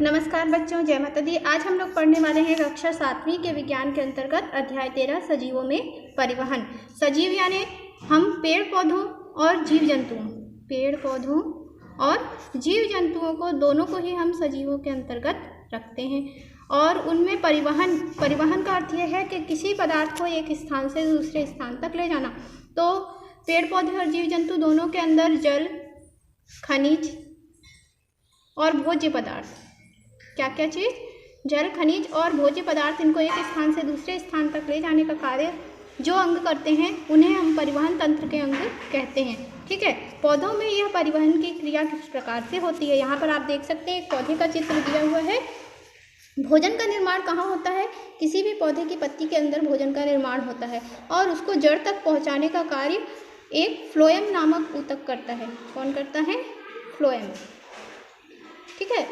नमस्कार बच्चों, जय माता दी। आज हम लोग पढ़ने वाले हैं कक्षा 7वीं के विज्ञान के अंतर्गत अध्याय 13 सजीवों में परिवहन। सजीव यानी हम पेड़ पौधों और जीव जंतुओं को दोनों को ही हम सजीवों के अंतर्गत रखते हैं। और उनमें परिवहन का अर्थ यह है कि किसी पदार्थ को एक स्थान से दूसरे स्थान तक ले जाना। तो पेड़ पौधे और जीव जंतु दोनों के अंदर जल, खनिज और भोज्य पदार्थ, क्या क्या चीज़, जल, खनिज और भोज्य पदार्थ, इनको एक स्थान से दूसरे स्थान तक ले जाने का कार्य जो अंग करते हैं उन्हें हम परिवहन तंत्र के अंग कहते हैं। ठीक है। पौधों में यह परिवहन की क्रिया किस प्रकार से होती है, यहाँ पर आप देख सकते हैं एक पौधे का चित्र दिया हुआ है। भोजन का निर्माण कहाँ होता है? किसी भी पौधे की पत्ती के अंदर भोजन का निर्माण होता है और उसको जड़ तक पहुँचाने का कार्य एक फ्लोएम नामक ऊतक करता है। कौन करता है? फ्लोएम। ठीक है।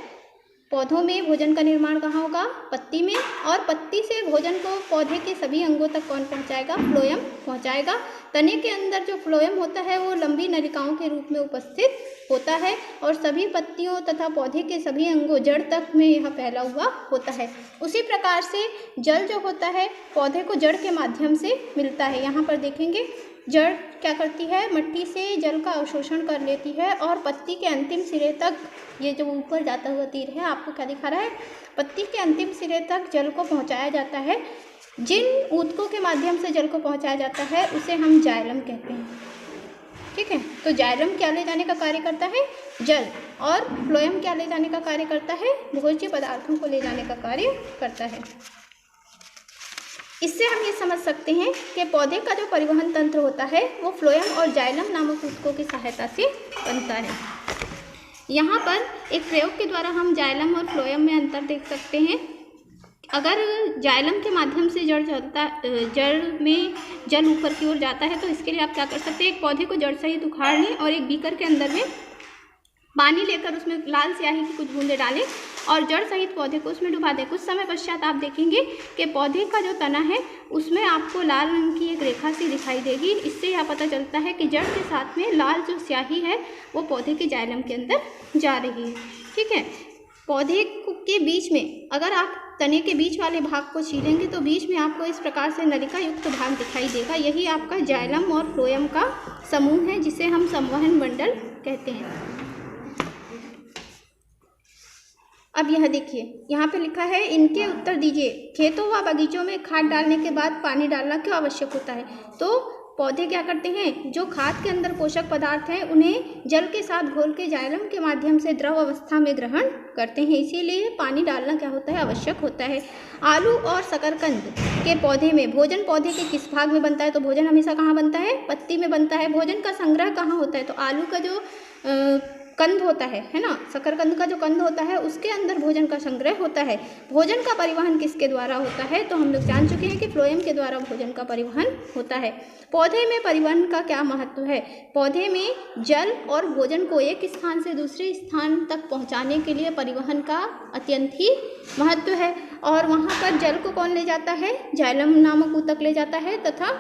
पौधों में भोजन का निर्माण कहाँ होगा? पत्ती में। और पत्ती से भोजन को पौधे के सभी अंगों तक कौन पहुँचाएगा? फ्लोएम पहुँचाएगा। तने के अंदर जो फ्लोएम होता है वो लंबी नलिकाओं के रूप में उपस्थित होता है और सभी पत्तियों तथा पौधे के सभी अंगों जड़ तक में यह फैला हुआ होता है। उसी प्रकार से जल जो होता है पौधे को जड़ के माध्यम से मिलता है। यहाँ पर देखेंगे जड़ क्या करती है? मिट्टी से जल का अवशोषण कर लेती है और पत्ती के अंतिम सिरे तक, ये जो ऊपर जाता हुआ तीर है आपको क्या दिखा रहा है? पत्ती के अंतिम सिरे तक जल को पहुंचाया जाता है। जिन ऊतकों के माध्यम से जल को पहुंचाया जाता है उसे हम जाइलम कहते हैं। ठीक है। तो जाइलम क्या ले जाने का कार्य करता है? जल। और फ्लोएम क्या ले जाने का कार्य करता है? भोज्य पदार्थों को ले जाने का कार्य करता है। इससे हम ये समझ सकते हैं कि पौधे का जो परिवहन तंत्र होता है वो फ्लोएम और जाइलम नामक ऊतकों की सहायता से बनता है। यहाँ पर एक प्रयोग के द्वारा हम जाइलम और फ्लोएम में अंतर देख सकते हैं। अगर जाइलम के माध्यम से जड़ में जल ऊपर की ओर जाता है तो इसके लिए आप क्या कर सकते हैं? एक पौधे को जड़ सहित उखाड़ लें और एक बीकर के अंदर में पानी लेकर उसमें लाल स्याही की कुछ बूंदें डालें और जड़ सहित पौधे को उसमें डुबा दें। कुछ समय पश्चात आप देखेंगे कि पौधे का जो तना है उसमें आपको लाल रंग की एक रेखा सी दिखाई देगी। इससे यह पता चलता है कि जड़ के साथ में लाल जो स्याही है वो पौधे के जाइलम के अंदर जा रही है। ठीक है। पौधे के बीच में अगर आप तने के बीच वाले भाग को छीलेंगे तो बीच में आपको इस प्रकार से नलिका युक्त भाग दिखाई देगा। यही आपका जाइलम और फ्लोएम का समूह है जिसे हम संवहन मंडल कहते हैं। अब यह देखिए, यहाँ पे लिखा है इनके उत्तर दीजिए। खेतों व बगीचों में खाद डालने के बाद पानी डालना क्यों आवश्यक होता है? तो पौधे क्या करते हैं? जो खाद के अंदर पोषक पदार्थ हैं उन्हें जल के साथ घोल के जाइलम के माध्यम से द्रव अवस्था में ग्रहण करते हैं, इसीलिए पानी डालना क्या होता है? आवश्यक होता है। आलू और शकरकंद के पौधे में भोजन पौधे के किस भाग में बनता है? तो भोजन हमेशा कहाँ बनता है? पत्ती में बनता है। भोजन का संग्रह कहाँ होता है? तो आलू का जो कंद होता है ना, शकरकंद का जो कंद होता है उसके अंदर भोजन का संग्रह होता है। भोजन का परिवहन किसके द्वारा होता है? तो हम लोग जान चुके हैं कि फ्लोएम के द्वारा भोजन का परिवहन होता है। पौधे में परिवहन का क्या महत्व है? पौधे में जल और भोजन को एक स्थान से दूसरे स्थान तक पहुंचाने के लिए परिवहन का अत्यंत ही महत्व है। और वहाँ पर जल को कौन ले जाता है? जाइलम नामक ऊतक ले जाता है तथा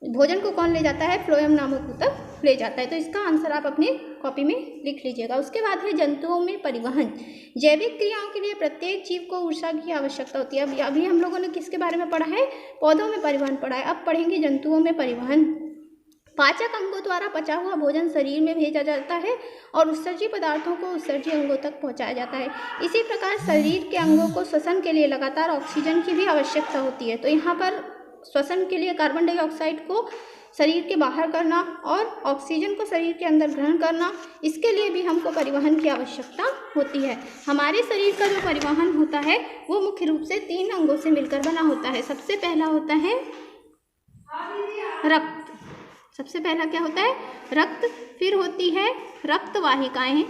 भोजन को कौन ले जाता है? फ्लोएम नामक ऊतक ले जाता है। तो इसका आंसर आप अपने कॉपी में लिख लीजिएगा। उसके बाद है जंतुओं में परिवहन। जैविक क्रियाओं के लिए प्रत्येक जीव को ऊर्जा की आवश्यकता होती है। अभी हम लोगों ने किसके बारे में पढ़ा है? पौधों में परिवहन पढ़ा है। अब पढ़ेंगे जंतुओं में परिवहन। पाचक अंगों द्वारा पचा हुआ भोजन शरीर में भेजा जाता है और उत्सर्जी पदार्थों को उत्सर्जी अंगों तक पहुंचाया जाता है। इसी प्रकार शरीर के अंगों को श्वसन के लिए लगातार ऑक्सीजन की भी आवश्यकता होती है। तो यहाँ पर श्वसन के लिए कार्बन डाइऑक्साइड को शरीर के बाहर करना और ऑक्सीजन को शरीर के अंदर ग्रहण करना, इसके लिए भी हमको परिवहन की आवश्यकता होती है। हमारे शरीर का जो परिवहन होता है वो मुख्य रूप से 3 अंगों से मिलकर बना होता है। सबसे पहला होता है रक्त। सबसे पहला क्या होता है? रक्त। फिर होती है रक्त वाहिकाएं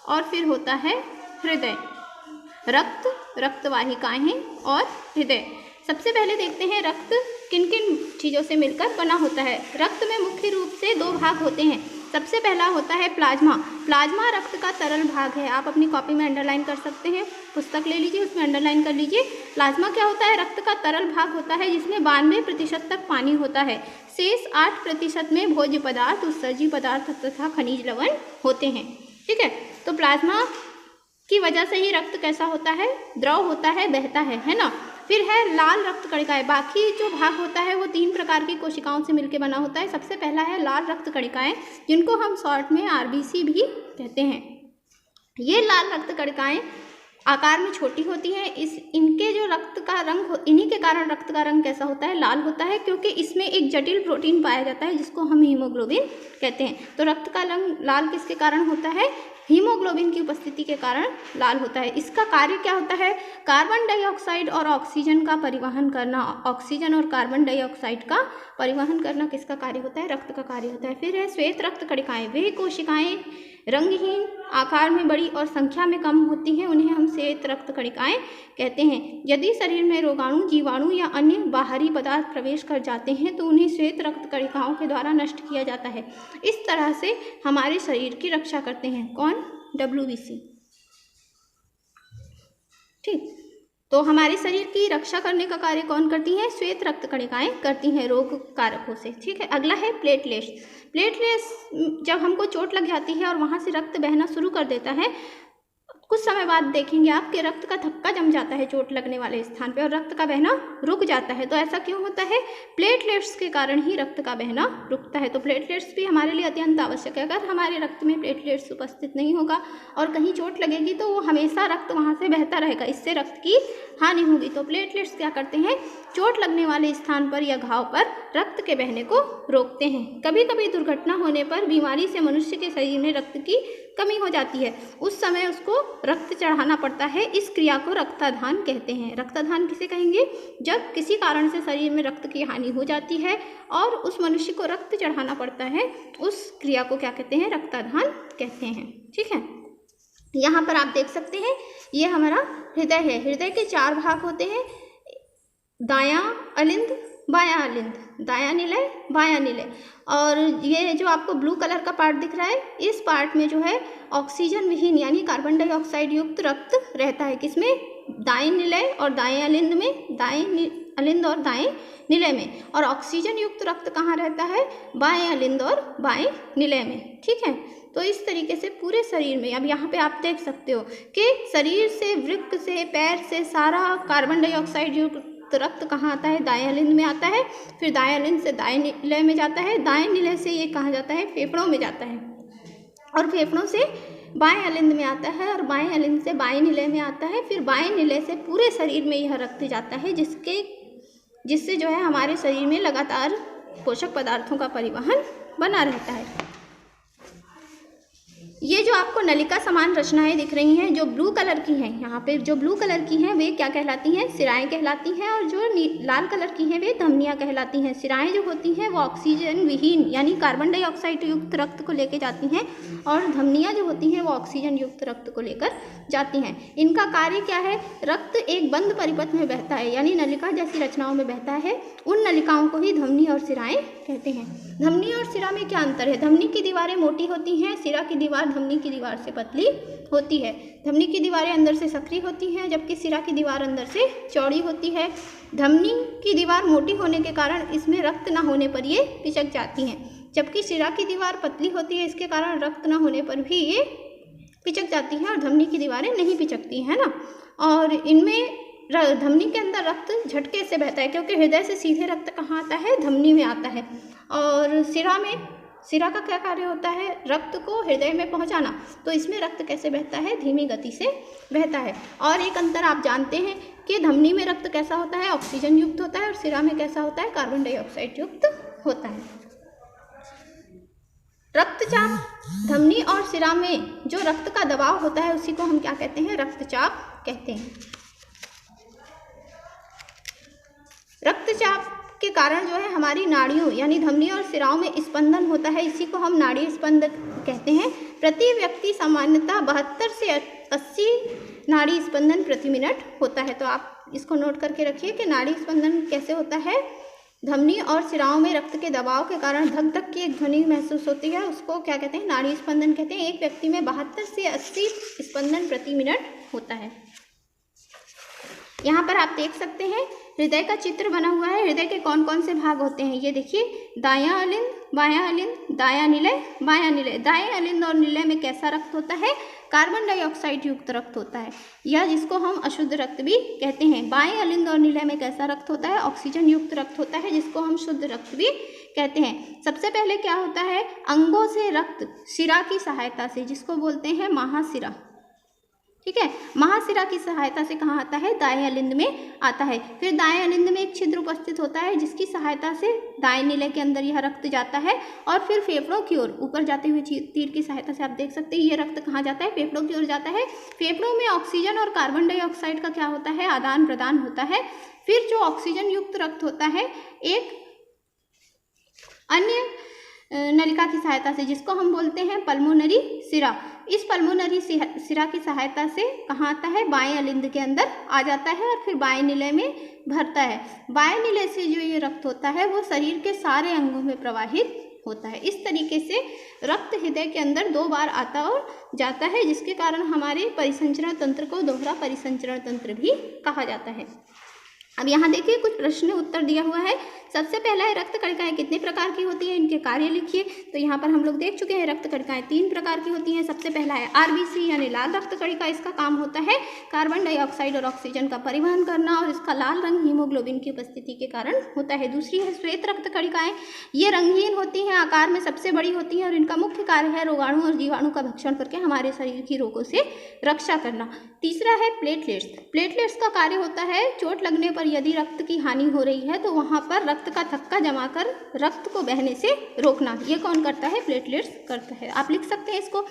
और फिर होता है हृदय। रक्त, रक्त वाहिकाएं और हृदय। सबसे पहले देखते हैं रक्त किन किन चीज़ों से मिलकर बना होता है। रक्त में मुख्य रूप से 2 भाग होते हैं। सबसे पहला होता है प्लाज्मा। प्लाज्मा रक्त का तरल भाग है। आप अपनी कॉपी में अंडरलाइन कर सकते हैं, पुस्तक ले लीजिए उसमें अंडरलाइन कर लीजिए। प्लाज्मा क्या होता है? रक्त का तरल भाग होता है जिसमें 92% तक पानी होता है। शेष 8% में भोज्य पदार्थ, उत्सर्जी पदार्थ तथा खनिज लवण होते हैं। ठीक है। तो प्लाज्मा की वजह से ही रक्त कैसा होता है, द्रव होता है, बहता है ना। फिर है लाल रक्त कणिकाएं। बाकी जो भाग होता है वो 3 प्रकार की कोशिकाओं से मिलकर बना होता है। सबसे पहला है लाल रक्त कणिकाएं, जिनको हम शॉर्ट में आरबीसी भी कहते हैं। ये लाल रक्त कणिकाएं आकार में छोटी होती हैं। इनके जो रक्त का रंग, इन्हीं के कारण रक्त का रंग कैसा होता है, लाल होता है, क्योंकि इसमें एक जटिल प्रोटीन पाया जाता है जिसको हम हीमोग्लोबिन कहते हैं। तो रक्त का रंग लाल किसके कारण होता है, हीमोग्लोबिन की उपस्थिति के कारण लाल होता है। इसका कार्य क्या होता है, कार्बन डाइऑक्साइड और ऑक्सीजन का परिवहन करना। ऑक्सीजन और कार्बन डाइऑक्साइड का परिवहन करना किसका कार्य होता है, रक्त का कार्य होता है। फिर है श्वेत रक्त कणिकाएं। वे कोशिकाएं रंगहीन, आकार में बड़ी और संख्या में कम होती हैं, उन्हें हम श्वेत रक्त कणिकाएं कहते हैं। यदि शरीर में रोगाणु, जीवाणु या अन्य बाहरी पदार्थ प्रवेश कर जाते हैं तो उन्हें श्वेत रक्त कणिकाओं के द्वारा नष्ट किया जाता है। इस तरह से हमारे शरीर की रक्षा करते हैं कौन, WBC। ठीक, तो हमारे शरीर की रक्षा करने का कार्य कौन करती हैं, श्वेत रक्त कणिकाएं करती हैं रोग कारकों से। ठीक है, अगला है प्लेटलेट्स। प्लेटलेट्स जब हमको चोट लग जाती है और वहाँ से रक्त बहना शुरू कर देता है, कुछ समय बाद देखेंगे आपके रक्त का थक्का जम जाता है चोट लगने वाले स्थान पे और रक्त का बहना रुक जाता है। तो ऐसा क्यों होता है, प्लेटलेट्स के कारण ही रक्त का बहना रुकता है। तो प्लेटलेट्स भी हमारे लिए अत्यंत आवश्यक है। अगर हमारे रक्त में प्लेटलेट्स उपस्थित नहीं होगा और कहीं चोट लगेगी तो वो हमेशा रक्त वहाँ से बहता रहेगा, इससे रक्त की हानि होगी। तो प्लेटलेट्स क्या करते हैं, चोट लगने वाले स्थान पर या घाव पर रक्त के बहने को रोकते हैं। कभी कभी दुर्घटना होने पर बीमारी से मनुष्य के शरीर में रक्त की कमी हो जाती है, उस समय उसको रक्त चढ़ाना पड़ता है। इस क्रिया को रक्ताधान कहते हैं। रक्ताधान किसे कहेंगे, जब किसी कारण से शरीर में रक्त की हानि हो जाती है और उस मनुष्य को रक्त चढ़ाना पड़ता है, उस क्रिया को क्या कहते हैं, रक्ताधान कहते हैं। ठीक है, यहाँ पर आप देख सकते हैं ये हमारा हृदय है। हृदय के 4 भाग होते हैं, दायां अलिंद, बायां अलिंद, दायां निलय, बायां निलय। और ये जो आपको ब्लू कलर का पार्ट दिख रहा है, इस पार्ट में जो है ऑक्सीजन विहीन यानी कार्बन डाइऑक्साइड युक्त रक्त रहता है। किसमें, दाएं निलय और दाएं अलिंद में, दाएं अलिंद और दाएं निलय में। और ऑक्सीजन युक्त रक्त कहाँ रहता है, बाएं अलिंद और बाएं निलय में। ठीक है, तो इस तरीके से पूरे शरीर में, अब यहाँ पे आप देख सकते हो कि शरीर से, वृक्क से, पैर से सारा कार्बन डाइऑक्साइड युक्त रक्त कहाँ आता है, दाएं अलिंद में आता है। फिर दाएं अलिंद से दाएं निलय में जाता है, दाएं निलय से ये कहाँ जाता है, फेफड़ों में जाता है, और फेफड़ों से बाएं अलिंद में आता है, और बाएं अलिंद से बाएं निलय में आता है। फिर बाएं निलय से पूरे शरीर में यह रक्त जाता है, जिससे जो है हमारे शरीर में लगातार पोषक पदार्थों का परिवहन बना रहता है। ये जो आपको नलिका समान रचनाएं दिख रही हैं, जो ब्लू कलर की हैं, यहाँ पे जो ब्लू कलर की हैं वे क्या कहलाती हैं, सिराएं कहलाती हैं। और जो लाल कलर की हैं वे धमनियाँ कहलाती हैं। सिराएं जो होती हैं वो ऑक्सीजन विहीन यानी कार्बन डाइऑक्साइड युक्त रक्त को लेकर जाती हैं, और धमनियाँ जो होती हैं वो ऑक्सीजन युक्त रक्त को लेकर जाती हैं। इनका कार्य क्या है, रक्त एक बंद परिपथ में बहता है यानी नलिका जैसी रचनाओं में बहता है। उन नलिकाओं को ही धमनी और सिराएं कहते हैं। धमनी और सिरा में क्या अंतर है, धमनी की दीवारें मोटी होती हैं, सिरा की दीवार धमनी की दीवार से पतली होती है। धमनी की दीवारें अंदर से सक्रिय होती हैं, जबकि सिरा की दीवार अंदर से चौड़ी होती है। धमनी की दीवार मोटी होने के कारण इसमें रक्त न होने पर ये पिचक जाती हैं, जबकि सिरा की दीवार पतली होती है, इसके कारण रक्त न होने पर भी ये पिचक जाती हैं और धमनी की दीवारें नहीं पिचकती हैं ना। और इनमें धमनी के अंदर रक्त झटके से बहता है, क्योंकि हृदय से सीधे रक्त कहाँ आता है, धमनी में आता है। और सिरा का क्या कार्य होता है, रक्त को हृदय में पहुंचाना। तो इसमें रक्त कैसे बहता है, धीमी गति से बहता है। और एक अंतर आप जानते हैं कि धमनी में रक्त कैसा होता है, ऑक्सीजन युक्त होता है, और सिरा में कैसा होता है, कार्बन डाइऑक्साइड युक्त होता है। रक्तचाप, धमनी और सिरा में जो रक्त का दबाव होता है उसी को हम क्या कहते हैं, रक्तचाप कहते हैं। रक्तचाप के कारण जो है हमारी नाड़ियों यानी धमनी और सिराओं में स्पंदन होता है, इसी को हम नाड़ी स्पंदन कहते हैं। प्रति व्यक्ति सामान्यतः 72 से 80 नाड़ी स्पंदन प्रति मिनट होता है। तो आप इसको नोट करके रखिए कि नाड़ी स्पंदन कैसे होता है, धमनी और सिराओं में रक्त के दबाव के कारण धक धक की एक ध्वनि महसूस होती है, उसको क्या कहते हैं, नाड़ी स्पंदन कहते हैं। एक व्यक्ति में 72 से 80 स्पंदन प्रति मिनट होता है। यहाँ पर आप देख सकते हैं हृदय का चित्र बना हुआ है। हृदय के कौन कौन से भाग होते हैं ये देखिए, दायां अलिंद, बायां अलिंद, दायां निलय, बायां निलय। दाएं अलिंद और निलय में कैसा रक्त होता है? कार्बन डाइऑक्साइड युक्त रक्त होता है, या जिसको हम अशुद्ध रक्त भी कहते हैं। बाएं अलिंद और निलय में कैसा रक्त होता है? ऑक्सीजन युक्त रक्त होता है, जिसको हम शुद्ध रक्त भी कहते हैं। सबसे पहले क्या होता है? अंगों से रक्त शिरा की सहायता से, जिसको बोलते हैं महाशिरा, ठीक है। महाशिरा की सहायता से कहाँ आता है? दाएं अलिंद में आता है। फिर दाएं अलिंद में एक छिद्र उपस्थित होता है, जिसकी सहायता से दाएं निलय के अंदर यह रक्त जाता है, और फिर फेफड़ों की ओर ऊपर जाते हुए तीर की सहायता से आप देख सकते हैं ये रक्त कहाँ जाता है? फेफड़ों की ओर जाता है। फेफड़ों में ऑक्सीजन और कार्बन डाइऑक्साइड का क्या होता है? आदान प्रदान होता है। फिर जो ऑक्सीजन युक्त रक्त होता है एक अन्य नलिका की सहायता से, जिसको हम बोलते हैं पल्मोनरी सिरा, इस पल्मोनरी सिरा की सहायता से कहाँ आता है? बाएं अलिंद के अंदर आ जाता है और फिर बाएं निलय में भरता है। बाएं निलय से जो ये रक्त होता है वो शरीर के सारे अंगों में प्रवाहित होता है। इस तरीके से रक्त हृदय के अंदर 2 बार आता और जाता है, जिसके कारण हमारे परिसंचरण तंत्र को दोहरा परिसंचरण तंत्र भी कहा जाता है। अब यहाँ देखिए कुछ प्रश्न उत्तर दिया हुआ है। सबसे पहला है रक्त कणिकाएं कितने प्रकार की होती हैं, इनके कार्य लिखिए। तो यहाँ पर हम लोग देख चुके हैं रक्त कणिकाएं 3 प्रकार की होती हैं। सबसे पहला है आरबीसी यानी लाल रक्त कणिका। इसका काम होता है कार्बन डाइऑक्साइड और ऑक्सीजन का परिवहन करना, और इसका लाल रंग हीमोग्लोबिन की उपस्थिति के कारण होता है। दूसरी है श्वेत रक्त कणिकाएं। ये रंगहीन होती हैं, आकार में सबसे बड़ी होती हैं, और इनका मुख्य कार्य है रोगाणु और जीवाणु का भक्षण करके हमारे शरीर की रोगों से रक्षा करना। तीसरा है प्लेटलेट्स। प्लेटलेट्स का कार्य होता है चोट लगने पर यदि रक्त की हानि हो रही है तो वहाँ पर रक्त का थक्का जमा कर रक्त को बहने से रोकना। ये कौन करता है? प्लेटलेट्स करता है। आप लिख सकते हैं इसको।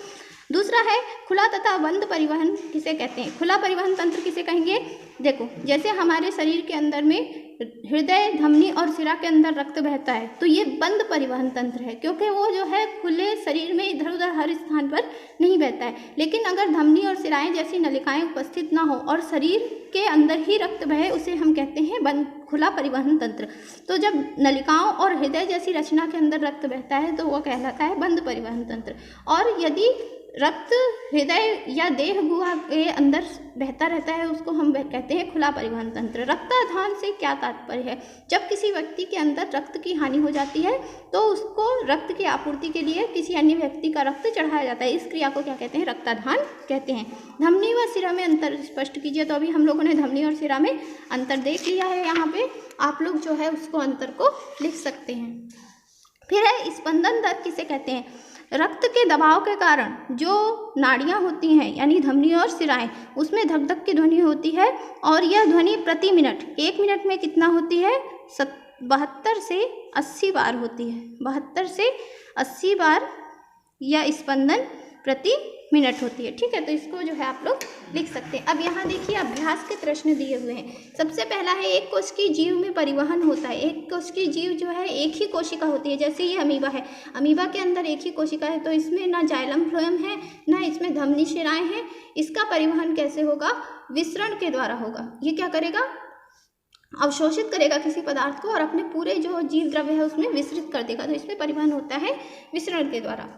दूसरा है खुला तथा बंद परिवहन किसे कहते हैं? खुला परिवहन तंत्र किसे कहेंगे? देखो, जैसे हमारे शरीर के अंदर में हृदय, धमनी और शिरा के अंदर रक्त बहता है, तो ये बंद परिवहन तंत्र है, क्योंकि वो जो है खुले शरीर में इधर उधर हर स्थान पर नहीं बहता है। लेकिन अगर धमनी और शिराएं जैसी नलिकाएं उपस्थित ना हो और शरीर के अंदर ही रक्त बहे, उसे हम कहते हैं बंद खुला परिवहन तंत्र। तो जब नलिकाओं और हृदय जैसी रचना के अंदर रक्त बहता है तो वह कहलाता है बंद परिवहन तंत्र। और यदि रक्त हृदय या देह गुहा के अंदर बहता रहता है, उसको हम कहते हैं खुला परिवहन तंत्र। रक्ताधान से क्या तात्पर्य है? जब किसी व्यक्ति के अंदर रक्त की हानि हो जाती है तो उसको रक्त की आपूर्ति के लिए किसी अन्य व्यक्ति का रक्त चढ़ाया जाता है। इस क्रिया को क्या कहते हैं? रक्ताधान कहते हैं। धमनी व शिरा में अंतर स्पष्ट कीजिए। तो अभी हम लोगों ने धमनी और शिरा में अंतर देख लिया है। यहाँ पे आप लोग जो है उसको अंतर को लिख सकते हैं। फिर है स्पंदन दर किसे कहते हैं? रक्त के दबाव के कारण जो नाड़ियाँ होती हैं यानी धमनी और शिराएं, उसमें धक धक की ध्वनि होती है, और यह ध्वनि प्रति मिनट 1 मिनट में कितना होती है? 72 से 80 बार होती है। 72 से 80 बार यह स्पंदन प्रति मिनट होती है। ठीक है, तो इसको जो है आप लोग लिख सकते हैं। अब यहाँ देखिए अभ्यास के प्रश्न दिए हुए हैं। सबसे पहला है एक कोश की जीव में परिवहन होता है। एक कोश की जीव जो है एक ही कोशिका होती है। जैसे ये अमीबा है, अमीबा के अंदर एक ही कोशिका है, तो इसमें ना जाइलम फ्लोएम है ना इसमें धमनी शिराएं हैं। इसका परिवहन कैसे होगा? विसरण के द्वारा होगा। ये क्या करेगा? अवशोषित करेगा किसी पदार्थ को और अपने पूरे जो जीव द्रव्य है उसमें विसरित कर देगा। तो इसमें परिवहन होता है विसरण के द्वारा।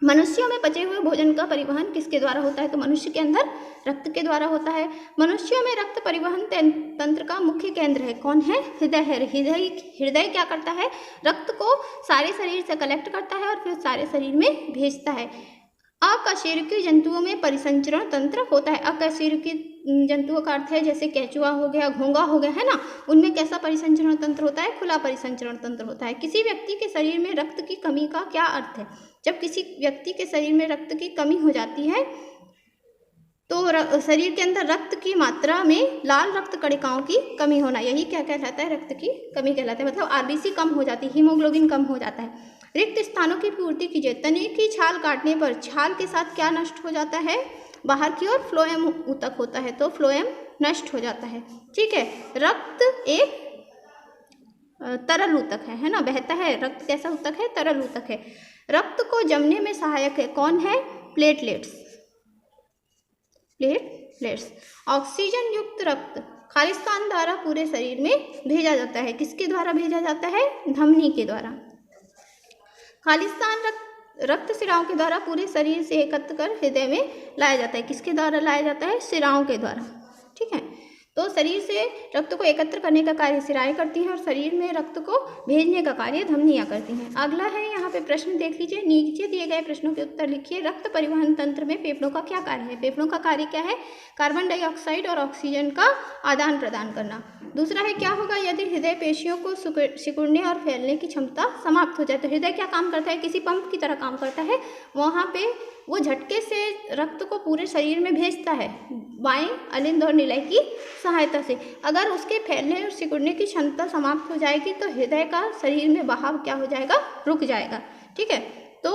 मनुष्यों में पचे हुए भोजन का परिवहन किसके द्वारा होता है? तो मनुष्य के अंदर रक्त के द्वारा होता है। मनुष्यों में रक्त परिवहन तंत्र का मुख्य केंद्र है कौन है? हृदय है। हृदय क्या करता है? रक्त को सारे शरीर से कलेक्ट करता है और फिर सारे शरीर में भेजता है। अकशेरुकी जंतुओं में परिसंचरण तंत्र होता है। अकशेरुकी जंतुओं का अर्थ है जैसे केंचुआ हो गया, घोंघा हो गया, है ना, उनमें कैसा परिसंचरण तंत्र होता है? खुला परिसंचरण तंत्र होता है। किसी व्यक्ति के शरीर में रक्त की कमी का क्या अर्थ है? जब किसी व्यक्ति के शरीर में रक्त की कमी हो जाती है तो शरीर के अंदर रक्त की मात्रा में लाल रक्त कणिकाओं की कमी होना, यही क्या कहलाता है? रक्त की कमी कहलाता है। मतलब आरबीसी कम हो जाती है, हीमोग्लोबिन कम हो जाता है। रिक्त स्थानों की पूर्ति कीजिए। तने की छाल काटने पर छाल के साथ क्या नष्ट हो जाता है? बाहर की ओर फ्लोएम ऊतक होता है, तो फ्लोएम नष्ट हो जाता है। ठीक है, रक्त एक तरल ऊतक है ना, बहता है। रक्त कैसा ऊतक है? तरल ऊतक है। रक्त को जमने में सहायक है कौन है? प्लेटलेट्स। प्लेटलेट्स। ऑक्सीजन युक्त रक्त खालिस्तान द्वारा पूरे शरीर में भेजा जाता है। किसके द्वारा भेजा जाता है? धमनी के द्वारा। खालिस्तान रक्त शिराओं के द्वारा पूरे शरीर से एकत्र कर हृदय में लाया जाता है। किसके द्वारा लाया जाता है? शिराओं के द्वारा। ठीक है, तो शरीर से रक्त को एकत्र करने का कार्य शिराएं करती हैं और शरीर में रक्त को भेजने का कार्य धमनियां करती हैं। अगला है यहाँ पे प्रश्न देख लीजिए, नीचे दिए गए प्रश्नों के उत्तर लिखिए। रक्त परिवहन तंत्र में फेफड़ों का क्या कार्य है? फेफड़ों का कार्य क्या है? कार्बन डाइऑक्साइड और ऑक्सीजन का आदान प्रदान करना। दूसरा है, क्या होगा यदि हृदय पेशियों को सिकुड़ने और फैलने की क्षमता समाप्त हो जाए? तो हृदय क्या काम करता है? किसी पंप की तरह काम करता है। वहाँ पे वो झटके से रक्त को पूरे शरीर में भेजता है बाएं अलिंद और निलय की सहायता से। अगर उसके फैलने और सिकुड़ने की क्षमता समाप्त हो जाएगी तो हृदय का शरीर में बहाव क्या हो जाएगा? रुक जाएगा। ठीक है, तो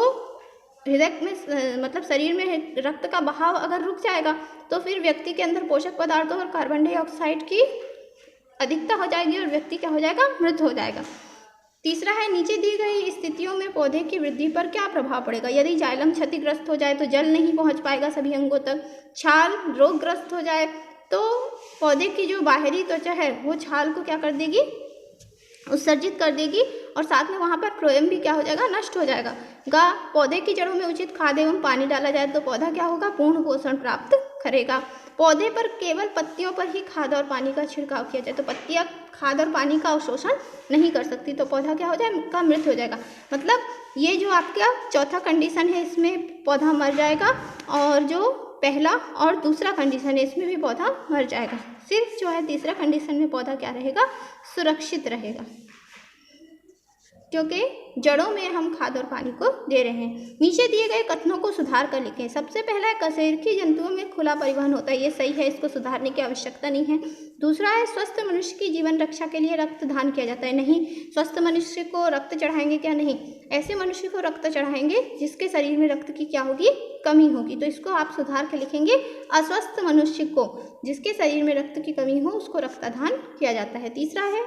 हृदय में मतलब शरीर में रक्त का बहाव अगर रुक जाएगा तो फिर व्यक्ति के अंदर पोषक पदार्थों और कार्बन डाइऑक्साइड की अधिकता हो जाएगी और व्यक्ति क्या हो जाएगा? मृत हो जाएगा। तीसरा है, नीचे दी गई स्थितियों में पौधे की वृद्धि पर क्या प्रभाव पड़ेगा? यदि जाइलम क्षतिग्रस्त हो जाए तो जल नहीं पहुंच पाएगा सभी अंगों तक। छाल रोगग्रस्त हो जाए तो पौधे की जो बाहरी त्वचा है वो छाल को क्या कर देगी? उत्सर्जित कर देगी और साथ में वहाँ पर फ्लोएम भी क्या हो जाएगा? नष्ट हो जाएगा। पौधे की जड़ों में उचित खाद एवं पानी डाला जाए तो पौधा क्या होगा? पूर्ण पोषण प्राप्त करेगा। पौधे पर केवल पत्तियों पर ही खाद और पानी का छिड़काव किया जाए तो पत्तियां खाद और पानी का अवशोषण नहीं कर सकती तो पौधा क्या हो जाएगा? मृत हो जाएगा। मतलब ये जो आपका चौथा कंडीशन है इसमें पौधा मर जाएगा और जो पहला और दूसरा कंडीशन है इसमें भी पौधा मर जाएगा। सिर्फ जो है तीसरा कंडीशन में पौधा क्या रहेगा? सुरक्षित रहेगा, क्योंकि जड़ों में हम खाद और पानी को दे रहे हैं। नीचे दिए गए कथनों को सुधार कर लिखें। सबसे पहला है, कशेरुकी जंतुओं में खुला परिवहन होता है। ये सही है, इसको सुधारने की आवश्यकता नहीं है। दूसरा है, स्वस्थ मनुष्य की जीवन रक्षा के लिए रक्त दान किया जाता है। नहीं, स्वस्थ मनुष्य को रक्त चढ़ाएंगे क्या? नहीं, ऐसे मनुष्य को रक्त चढ़ाएंगे जिसके शरीर में रक्त की क्या होगी? कमी होगी। तो इसको आप सुधार के लिखेंगे, अस्वस्थ मनुष्य को जिसके शरीर में रक्त की कमी हो उसको रक्तदान किया जाता है। तीसरा है,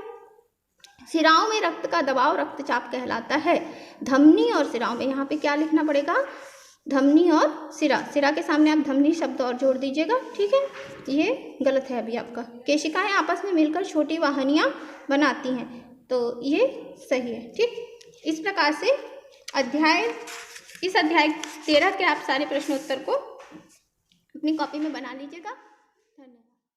सिराओं में रक्त का दबाव रक्तचाप कहलाता है। धमनी और सिराओं में यहाँ पे क्या लिखना पड़ेगा? धमनी और सिरा। सिरा के सामने आप धमनी शब्द और जोड़ दीजिएगा। ठीक है, ये गलत है अभी आपका। केशिकाएं आपस में मिलकर छोटी वाहिनियाँ बनाती हैं तो ये सही है। ठीक, इस प्रकार से इस अध्याय 13 के आप सारे प्रश्नोत्तर को अपनी कॉपी में बना लीजिएगा।